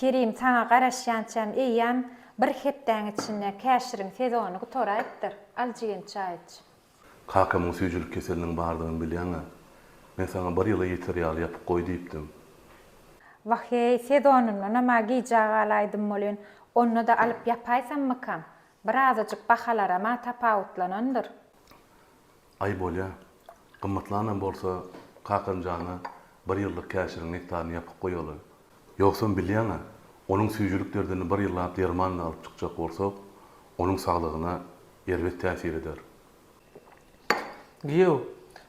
Kerim sana garaşýançam eýýäm bir hepden içinde käşiriň sezonu gutoraýdyr. Aljigen çaýç. Kakamyň süýjülük keseliniň bardygyny bilýäňä. Men sana bir ýyla ýeter ýaly ýapyp goý diýipdim. Wahey sezonuny näme giýjägalaýdym bolen, onu da alyp ýapaýsammykam? Birazajyk bahalara ma tapawutlanandyr. Ay bolýa, gymmatlanan bolsa kakamjana bir ýyllyk käşiriň nektaryny ýapyp goýaly. Ýoksa bilýäňä, onuň süýjülük derdini bir ýyllap dermanly alyp çykjak bolsak, onuň saglygyna elbet täsir eder. Giýew,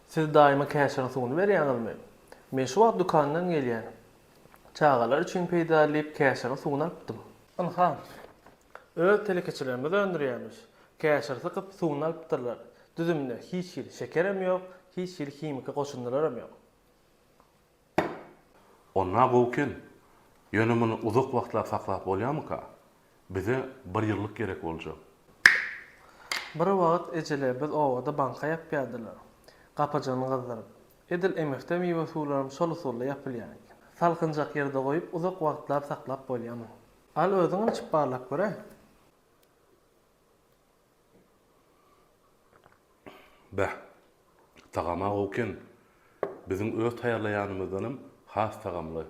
siz daima käşiriň suwuny berýäňizmi? Men şu wagt dukandan gelýän. Çağalar üçin peýda edip käşiriň suwuny alypdym. Anha. Öz telekeçilerimiz öndürýärmiş. Käşir sykyp suwuny alypdyrlar. Düzümde hiç ýyl şekerem ýok, hiç ýyl kimika goşundyraram ýok. Onna gowken, ýönümini uzak wagtlap saklap bolýarmyka? Bize bir ýyllyk gerek boljak. Bir wagt ejelerimiz owada banka ýapýardylar. Gapajany gazdaryp, edil emekde meýwe suwlarym şol-şolla ýapylýar. Salkynjak ýerde goýup uzak wagtlap saklap bolýarmy? Al özüň içip barlap görä. Bäh, tagama gowken, biziň öz taýarlaýanymyzdanam has tagamly.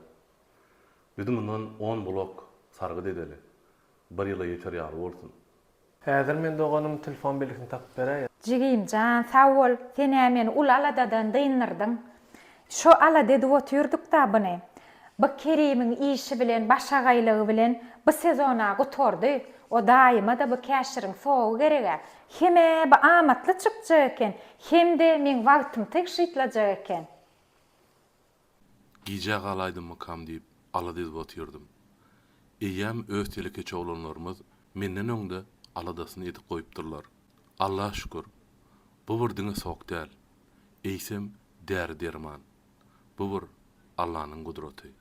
Bizim bundan 10 blok sargy dedeli. Bir ýyla ýeter ýaly bolsun. Häzir men doganym telefon biletini tapyp berýär. Jigimjan, sag bol, sen men ul aladadan dynyrdyň. Şu ala dedi oturduk da buny. Bu Kerimiň işi bilen, başagaýlygy bilen bu sezona gutordy. O daýyma da bu käşiriň sowy gerek. Heme bu amatly çykjak eken, hemde men wagtym tek şytlajak eken. Giýjä galaýdymykam diýip alady oturdum. Eýýäm öz telekeçe olanlarymyz menden öňde aladasyny edip goýupdyrlar. Allah şükür. Bu bir diňe sok däl. Eýsem däri derman. Bu bir Allah'ın kudreti.